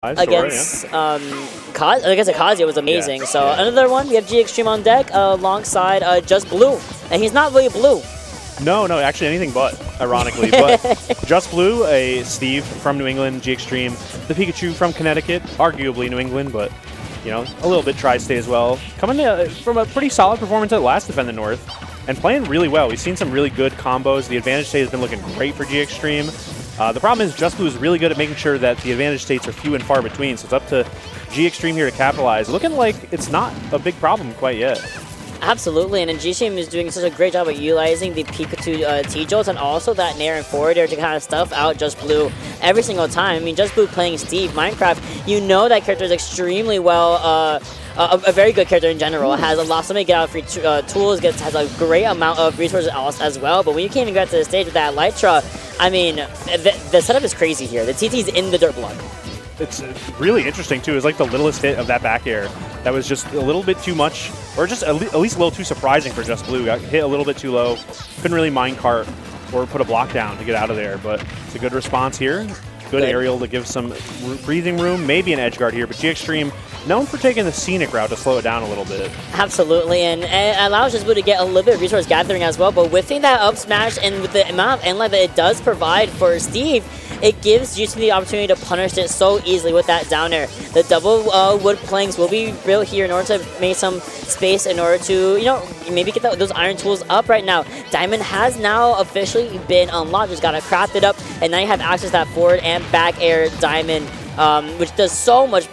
against Kazuya was amazing. So another one, we have G-XTREME on deck alongside Just Blue. And he's not really blue. No, actually anything but, ironically. But Just Blue, a Steve from New England, G-XTREME, the Pikachu from Connecticut, arguably New England, but you know, a little bit tri-state as well. Coming from a pretty solid performance at last Defend the North and playing really well. We've seen some really good combos. The advantage state has been looking great for G-XTREME. The problem is Just Blue is really good at making sure that the advantage states are few and far between, so it's up to G-XTREME here to capitalize. Looking like it's not a big problem quite yet. Absolutely, and then G-XTREME is doing such a great job at utilizing the Pikachu T-Jolts and also that Nair and forward air to kind of stuff out Just Blue every single time. I mean, Just Blue playing Steve, Minecraft, you know that character is extremely well, a very good character in general. Has a lot, so many get out free tools, has a great amount of resources as well, but when you can't even get to the stage with that Elytra, I mean, the setup is crazy here. The TT's in the dirt block. It's really interesting, too. It's like the littlest hit of that back air. That was just a little bit too much, or just at least a little too surprising for Just Blue. Got hit a little bit too low. Couldn't really minecart or put a block down to get out of there, but it's a good response here. Good aerial to give some breathing room. Maybe an edge guard here, but G-XTREME known for taking the scenic route to slow it down a little bit. Absolutely, and it allows Just Blue to get a little bit of resource gathering as well, but within that up smash and with the amount of endlife that it does provide for Steve, it gives G-XTREME the opportunity to punish it so easily with that down air. The double wood planks will be real here in order to make some space in order to, you know, maybe get those iron tools up right now. Diamond has now officially been unlocked, just gotta craft it up, and now you have access to that forward and back air Diamond, which does so much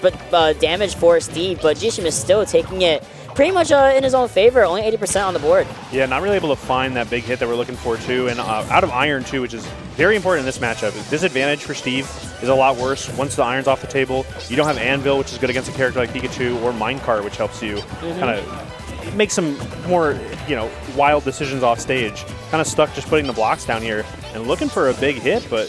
damage for Steve, but G-XTREME is still taking it pretty much in his own favor, only 80% on the board. Yeah, not really able to find that big hit that we're looking for, too. And out of iron, too, which is very important in this matchup. Disadvantage for Steve is a lot worse. Once the iron's off the table, you don't have Anvil, which is good against a character like Pikachu, or Minecart, which helps you kind of make some more, you know, wild decisions off stage. Kind of stuck just putting the blocks down here and looking for a big hit, but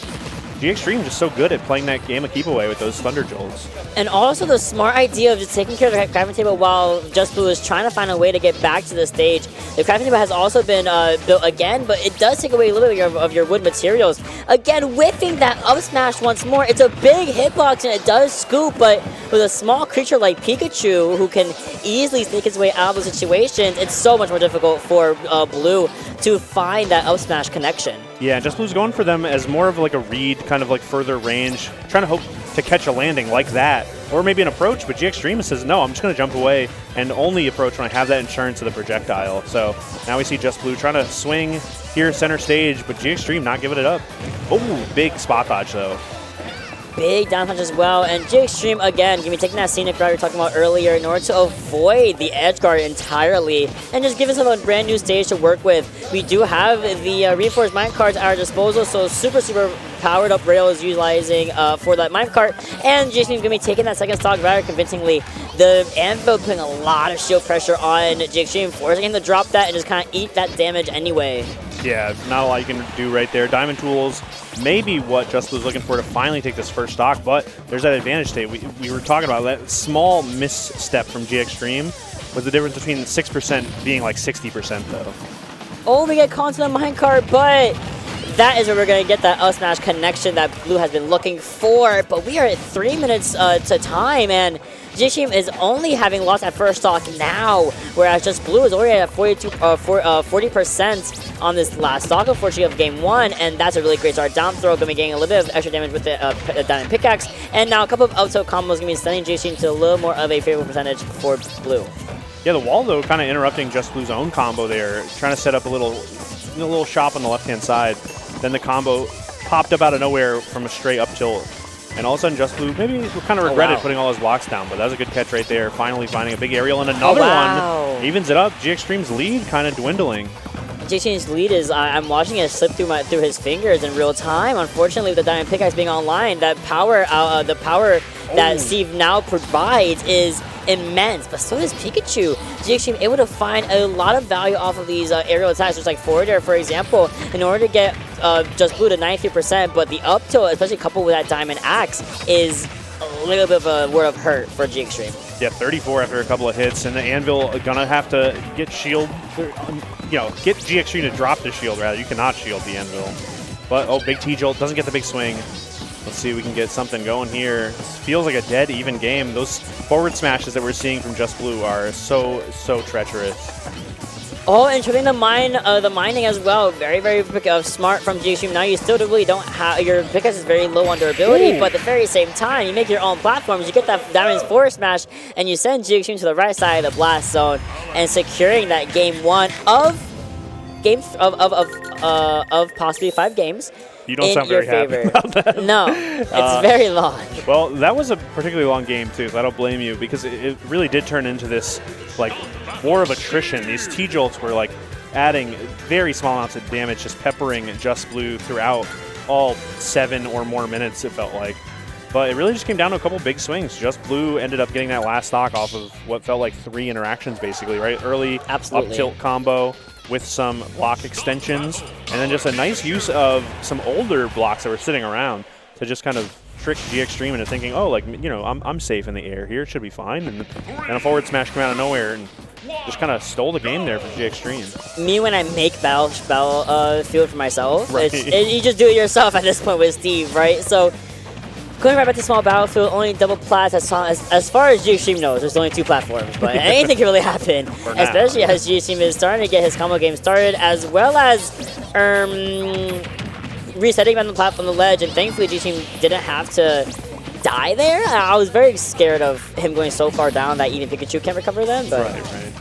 G-XTREME just so good at playing that game of keep away with those Thunder Jolts. And also the smart idea of just taking care of the crafting table while Just Blue is trying to find a way to get back to the stage. The crafting table has also been built again, but it does take away a little bit of your wood materials. Again, whiffing that up smash once more. It's a big hitbox and it does scoop, but with a small creature like Pikachu who can easily sneak his way out of those situations, it's so much more difficult for Blue to find that up smash connection. Yeah, Just Blue's going for them as more of like a read, kind of like further range, trying to hope to catch a landing like that, or maybe an approach, but G-XTREME says, no, I'm just going to jump away and only approach when I have that insurance of the projectile. So now we see Just Blue trying to swing here center stage, but G-XTREME not giving it up. Oh, big spot dodge though. Big down punch as well, and G-XTREME again, going to be taking that scenic route we were talking about earlier in order to avoid the edge guard entirely and just give us a brand new stage to work with. We do have the reinforced minecarts at our disposal, so super powered up rail is utilizing for that minecart, and G-XTREME going to be taking that second stock rather convincingly. The Anvil putting a lot of shield pressure on G-XTREME, forcing him to drop that and just kind of eat that damage anyway. Yeah, not a lot you can do right there. Diamond tools, maybe what Just Blue's looking for to finally take this first stock, but there's that advantage state. We were talking about that small misstep from G-XTREME was the difference between 6% being like 60% though. Oh, we get caught to the minecart, but that is where we're going to get that up smash connection that Blue has been looking for, but we are at 3 minutes to time, and G-XTREME is only having lost that first stock now, whereas Just Blue is already at 40% on this last stock, unfortunately, of game one, and that's a really great start. Down throw, going to be getting a little bit of extra damage with the diamond pickaxe, and now a couple of up tilt combos going to be sending G-XTREME to a little more of a favorable percentage for Blue. Yeah, the wall, though, kind of interrupting Just Blue's own combo there, trying to set up a little shop on the left-hand side. Then the combo popped up out of nowhere from a straight up tilt. And all of a sudden, Just Blue maybe kind of regretted putting all his blocks down, but that was a good catch right there. Finally finding a big aerial and another one. Evens it up. G-XTREME's lead kind of dwindling. G-XTREME's lead is, I'm watching it slip through his fingers in real time. Unfortunately, with the diamond pickaxe being online, that power, the power that Steve now provides is immense, but so does Pikachu. G-XTREME able to find a lot of value off of these aerial attacks, just like forward air, for example, in order to get Just Blue to 93%, but the up tilt, especially coupled with that diamond axe, is a little bit of a word of hurt for G-XTREME. Yeah, 34 after a couple of hits, and the Anvil gonna have to get shield, get G-XTREME to drop the shield, rather. You cannot shield the Anvil. But, oh, big T-Jolt, doesn't get the big swing. Let's see if we can get something going here. Feels like a dead even game. Those forward smashes that we're seeing from Just Blue are so treacherous. Oh, and tripping the mining as well. Very, very smart from G-XTREME. Now you still really don't have, your Pikachu is very low on durability, but at the very same time, you make your own platforms, you get that Diamond's forward smash, and you send G-XTREME to the right side of the blast zone, and securing that game 1 of possibly 5 games. You don't sound very happy about that. No, it's very long. Well, that was a particularly long game too, so I don't blame you, because it really did turn into this like war of attrition. These T-Jolts were like adding very small amounts of damage, just peppering Just Blue throughout all 7 or more minutes, it felt like. But it really just came down to a couple big swings. Just Blue ended up getting that last stock off of what felt like 3 interactions, basically, right? Early up tilt combo with some block extensions, and then just a nice use of some older blocks that were sitting around to just kind of trick G-XTREME into thinking, oh, like, you know, I'm safe in the air here, it should be fine. And a forward smash came out of nowhere and just kind of stole the game there for G-XTREME. Me, when I make Battlefield for myself, right. You just do it yourself at this point with Steve, right? So going right back to small Battlefield, only double plats as far as G-XTREME knows. There's only 2 platforms, but anything can really happen, especially as G-XTREME is starting to get his combo game started, as well as resetting on the platform, the ledge, and thankfully G-XTREME didn't have to die there. I was very scared of him going so far down that even Pikachu can't recover them. But right.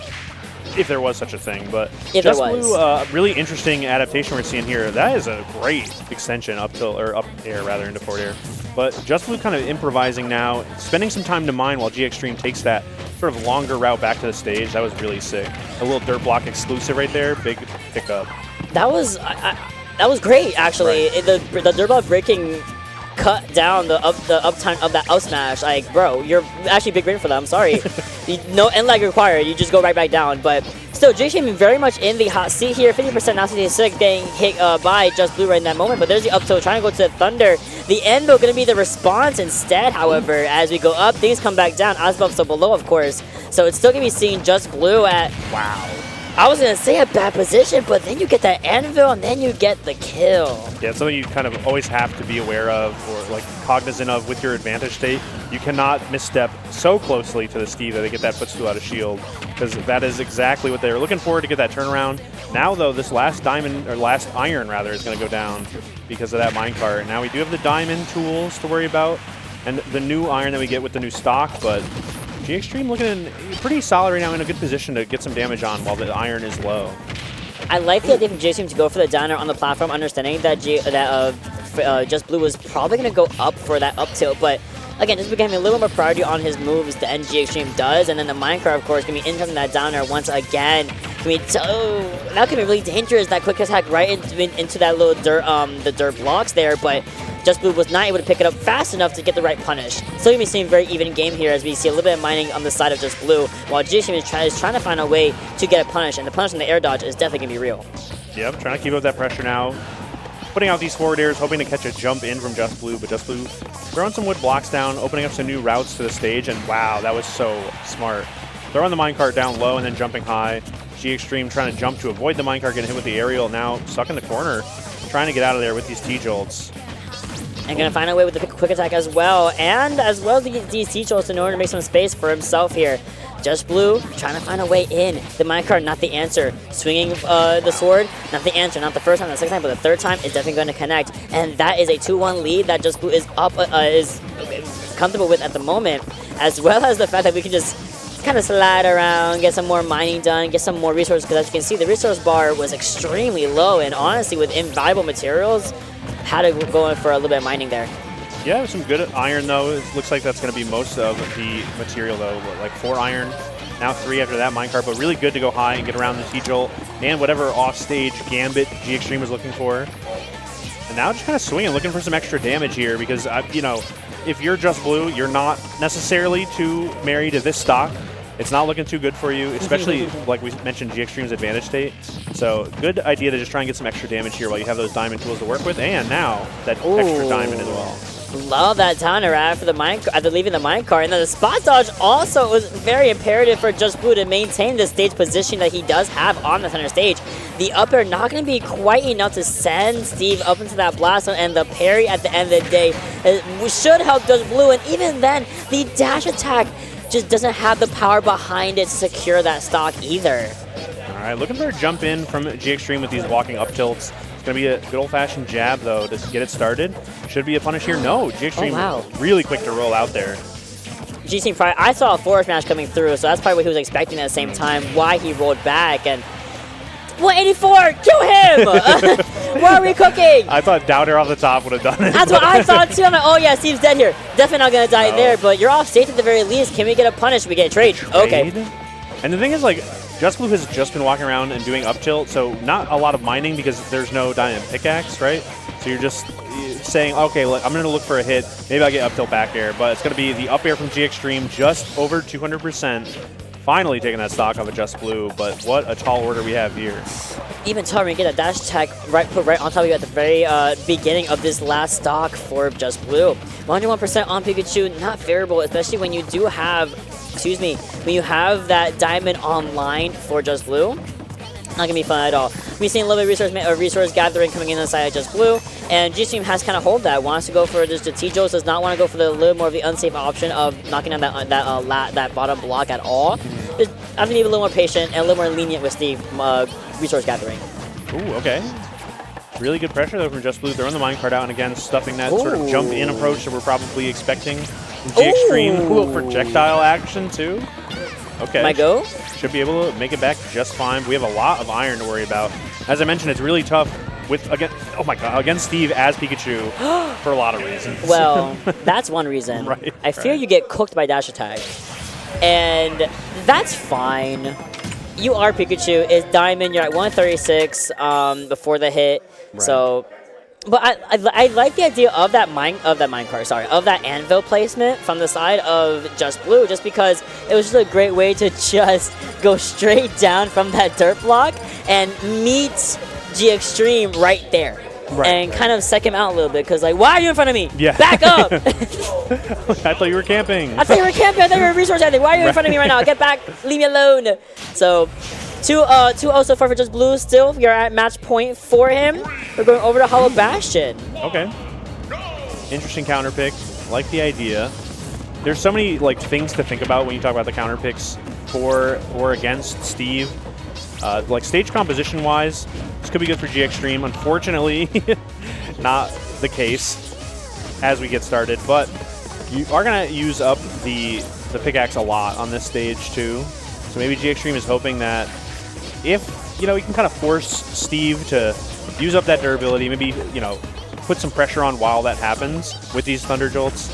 If there was such a thing, but if Just there was. Blue, really interesting adaptation we're seeing here. That is a great extension up air rather into forward air. But Just Blue kind of improvising now, spending some time to mine while G-XTREME takes that sort of longer route back to the stage. That was really sick. A little dirt block exclusive right there, big pickup. That was great, actually. Right. The dirt block breaking cut down the uptime of that up smash. Like, bro, you're actually big brain for that. I'm sorry. No end lag required. You just go right back down. But still, G-XTREME very much in the hot seat here. 50% now, 66 getting hit by Just Blue right in that moment. But there's the up tilt trying to go to the Thunder. The end though going to be the response instead. However, as we go up, things come back down. Asbel still below, of course. So it's still going to be seeing Just Blue at, wow, I was going to say a bad position, but then you get that anvil and then you get the kill. Yeah, it's something you kind of always have to be aware of or like cognizant of with your advantage state. You cannot misstep so closely to the Steve that they get that footstool out of shield, because that is exactly what they were looking for to get that turnaround. Now though, this last diamond, or last iron rather, is going to go down because of that minecart. Now we do have the diamond tools to worry about and the new iron that we get with the new stock, but G-XTREME looking pretty solid right now, in a good position to get some damage on while the iron is low. I like the idea from G-XTREME to go for the downer on the platform, understanding that Just Blue was probably going to go up for that up tilt, but again, just becoming a little more priority on his moves than G-XTREME does, and then the minecart, of course, going to be incoming that downer once again. That could be really dangerous, that quick attack right into that little dirt, the dirt blocks there, but Just Blue was not able to pick it up fast enough to get the right punish. Still going to be seeing a very even game here as we see a little bit of mining on the side of Just Blue, while G-XTREME is trying to find a way to get a punish, and the punish in the air dodge is definitely going to be real. Yep, trying to keep up that pressure now. Putting out these forward airs, hoping to catch a jump in from Just Blue, but Just Blue throwing some wood blocks down, opening up some new routes to the stage, and wow, that was so smart. Throwing the minecart down low and then jumping high. G-XTREME trying to jump to avoid the minecart getting hit with the aerial, now stuck in the corner, trying to get out of there with these T-Jolts. And going to find a way with the quick attack as well, and as well these T-Jolts in order to make some space for himself here. Just Blue trying to find a way in. The minecart, not the answer. Swinging the sword, not the answer. Not the first time, the second time, but the third time is definitely going to connect. And that is a 2-1 lead that Just Blue is comfortable with at the moment, as well as the fact that we can just kind of slide around, get some more mining done, get some more resources, because as you can see, the resource bar was extremely low, and honestly, with invaluable materials, had to go in for a little bit of mining there. Yeah, some good iron though. It looks like that's going to be most of the material though. Like 4 iron, now 3 after that minecart, but really good to go high and get around the T-Jolt and whatever offstage gambit G-XTREME was looking for. And now just kind of swinging, looking for some extra damage here, because, you know, if you're Just Blue, you're not necessarily too married to this stock. It's not looking too good for you, especially, like we mentioned, G-XTREME's advantage state. So good idea to just try and get some extra damage here while you have those diamond tools to work with, and now that extra diamond as well. Love that down air after leaving the minecart. And then the spot dodge also was very imperative for Just Blue to maintain the stage position that he does have on the center stage. The up air not going to be quite enough to send Steve up into that blast zone, and the parry at the end of the day should help Just Blue. And even then, the dash attack just doesn't have the power behind it to secure that stock either. All right, looking for a jump in from G-XTREME with these walking up tilts. It's going to be a good old-fashioned jab, though, to get it started. Should be a punish here. No, G-XTREME really quick to roll out there. G-Team probably, I saw a forward smash coming through, so that's probably what he was expecting at the same time, why he rolled back. And 184, kill him! What are we cooking? I thought down air off the top would have done it. That's what I thought too. I'm like, oh yeah, Steve's dead here. Definitely not gonna die there, but you're off stage at the very least. Can we get a punish? We get a trade. Okay. And the thing is, like, Just Blue has just been walking around and doing up tilt, so not a lot of mining because there's no diamond pickaxe, right? So you're just saying, okay, look, I'm going to look for a hit. Maybe I'll get up tilt back air, but it's going to be the up air from G-XTREME, just over 200%. Finally taking that stock off of Just Blue, but what a tall order we have here. Even taller, we get a dash attack put right on top of you at the very beginning of this last stock for Just Blue. 101% on Pikachu, not favorable, especially when you do have, when you have that diamond online for Just Blue. Not gonna be fun at all. We've seen a little bit of resource gathering coming in inside of Just Blue, and G-XTREME has kind of hold that. Wants to go for just the T-Jos, does not want to go for the little more of the unsafe option of knocking down that bottom block at all. Just have to be a little more patient and a little more lenient with the resource gathering. Ooh, okay. Really good pressure though from Just Blue, throwing the minecart out, and again stuffing that sort of jump in approach that we're probably expecting. G-XTREME, cool projectile action too. Okay. My go? Should be able to make it back just fine. We have a lot of iron to worry about. As I mentioned, it's really tough against Steve as Pikachu for a lot of reasons. Well, that's one reason. I fear you get cooked by dash attack. And that's fine. You are Pikachu. It's Diamond. You're at 136 before the hit. Right. So, but I like the idea of that anvil placement from the side of Just Blue, just because it was just a great way to just go straight down from that dirt block and meet G-XTREME right there. And kind of sec him out a little bit, because like, why are you in front of me? Yeah. Back up! I thought you were camping. I thought you were camping. I thought you were a resource ending. Why are you in front of me right now? Get back. Leave me alone. So, 2-0 so far for Just Blue still. You're at match point for him. We're going over to Hollow Bastion. Okay. Interesting counter pick. Like the idea. There's so many like things to think about when you talk about the counter picks for or against Steve. Like stage composition wise, this could be good for G-XTREME. Unfortunately, not the case as we get started, but you are going to use up the pickaxe a lot on this stage too. So maybe G-XTREME is hoping that if, you can kind of force Steve to use up that durability, maybe, put some pressure on while that happens with these Thunder Jolts,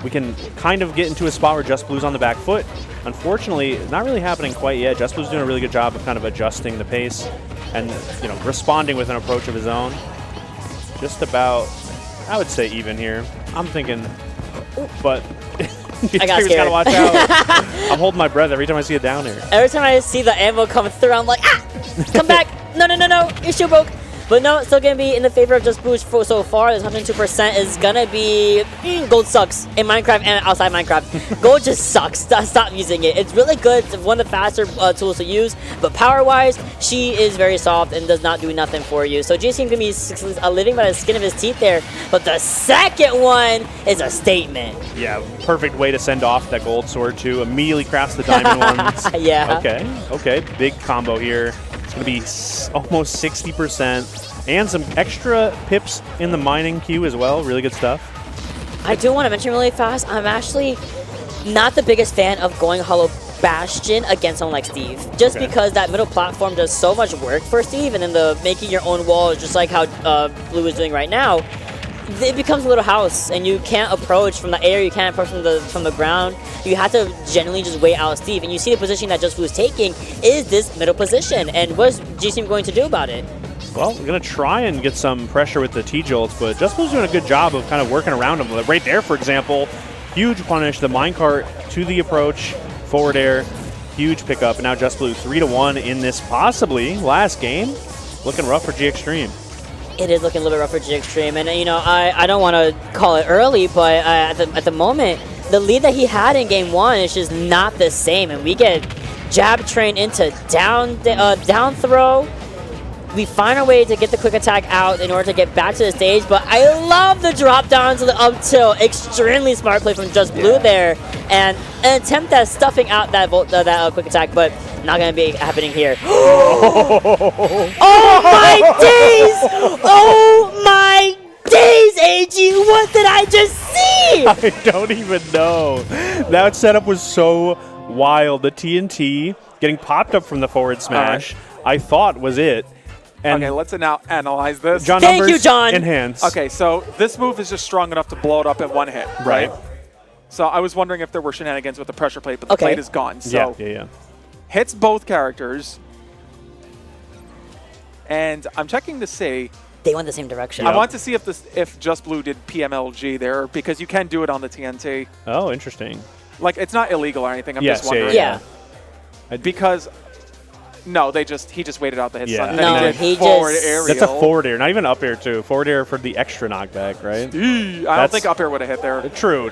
we can kind of get into a spot where Just Blue's on the back foot. Unfortunately, not really happening quite yet. Just Blue's doing a really good job of kind of adjusting the pace and, responding with an approach of his own. Just about, I would say, even here. I'm thinking, but I got scared. Gotta watch out. I'm holding my breath every time I see a down air. Every time I see the ammo come through, I'm like, come back. No, your shield broke. But no, it's still going to be in the favor of Just Blue so far. This 102% is going to be... Gold sucks in Minecraft and outside Minecraft. Gold just sucks. Stop using it. It's really good. It's one of the faster tools to use. But power-wise, she is very soft and does not do nothing for you. So G-XTREME can be living by the skin of his teeth there. But the second one is a statement. Yeah, perfect way to send off that gold sword, too. Immediately crafts the diamond ones. Yeah. Okay. Big combo here. Going to be almost 60% and some extra pips in the mining queue as well. Really good stuff. I do want to mention really fast, I'm actually not the biggest fan of going Hollow Bastion against someone like Steve, just because that middle platform does so much work for Steve, and then the making your own wall is just like how Blue is doing right now. It becomes a little house, and you can't approach from the air, you can't approach from the ground. You have to generally just wait out Steve, and you see the position that Just Blue is taking is this middle position, and what's G-XTREME going to do about it? Well, we're going to try and get some pressure with the T-Jolts, but Just Blue's doing a good job of kind of working around them. Right there, for example, huge punish, the minecart to the approach, forward air, huge pickup, and now Just Blue 3-1 in this possibly last game. Looking rough for G-XTREME. It is looking a little bit rough for G-XTREME, and you know, I don't want to call it early, but at the moment, the lead that he had in game 1 is just not the same, and we get jab train into down throw. We find our way to get the quick attack out in order to get back to the stage, but I love the drop down to the up tilt. Extremely smart play from Just Blue there, and an attempt at stuffing out that quick attack, but not going to be happening here. Oh my days! Oh my days, AG! What did I just see? I don't even know. That setup was so wild. The TNT getting popped up from the forward smash, I thought was it. And okay, let's now analyze this. John Thank numbers you, John. Enhance. Okay, so this move is just strong enough to blow it up in one hit, right? So I was wondering if there were shenanigans with the pressure plate, but the plate is gone. So Yeah. hits both characters. And I'm checking to see. They went the same direction. I want to see if Just Blue did PMLG there, because you can do it on the TNT. Oh, interesting. Like, it's not illegal or anything. I'm Yes, just wondering. Yeah. Because no, he just waited out the hit stun. No, And then he did forward just- aerial. That's a forward air, not even up air too. Forward air for the extra knockback, right? I don't think up air would have hit there. True.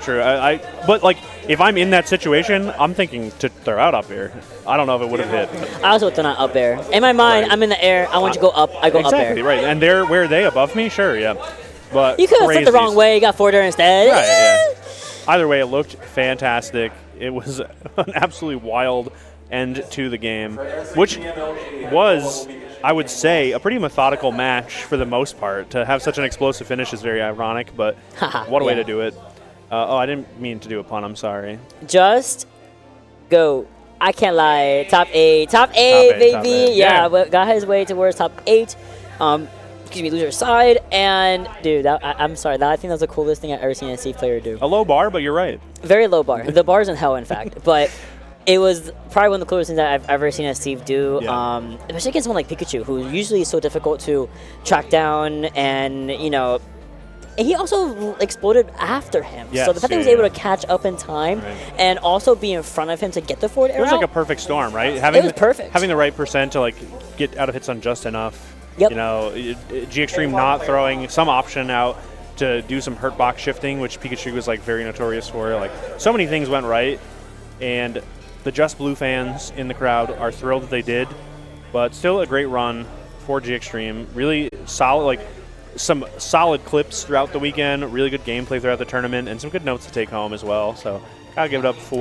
But like, if I'm in that situation, I'm thinking to throw out up air. I don't know if it would have hit. I also thought not up air. In my mind, I'm in the air. I want you to go up. I go up Exactly, air. right. And where are they above me? Sure, yeah. But You could have flipped the wrong way. You got forward air instead. Right, yeah. Either way, it looked fantastic. It was an absolutely wild end to the game, which was, I would say, a pretty methodical match for the most part. To have such an explosive finish is very ironic, but what a way to do it. Oh, I didn't mean to do a pun. I'm sorry. Just go. I can't lie. Top 8. Top 8, baby. Top 8. Yeah, but got his way towards top 8. Excuse me, loser side. And, dude, I'm sorry. I think that's the coolest thing I've ever seen a Steve player do. A low bar, but you're right. Very low bar. The bar's in hell, in fact. But it was probably one of the coolest things that I've ever seen a Steve do, especially against someone like Pikachu, who usually is so difficult to track down, and, you know, and he also exploded after him. Yes, so the fact that he was able to catch up in time and also be in front of him to get the forward air It was out, like a perfect storm, right? it was perfect. Having the right percent to like get out of hits on just enough. Yep. You know, G-XTREME not throwing some option out to do some hurt box shifting, which Pikachu was like very notorious for. Like, so many things went right, and the Just Blue fans in the crowd are thrilled that they did, but still a great run for G-XTREME. Really solid, like some solid clips throughout the weekend, really good gameplay throughout the tournament, and some good notes to take home as well. So gotta give it up for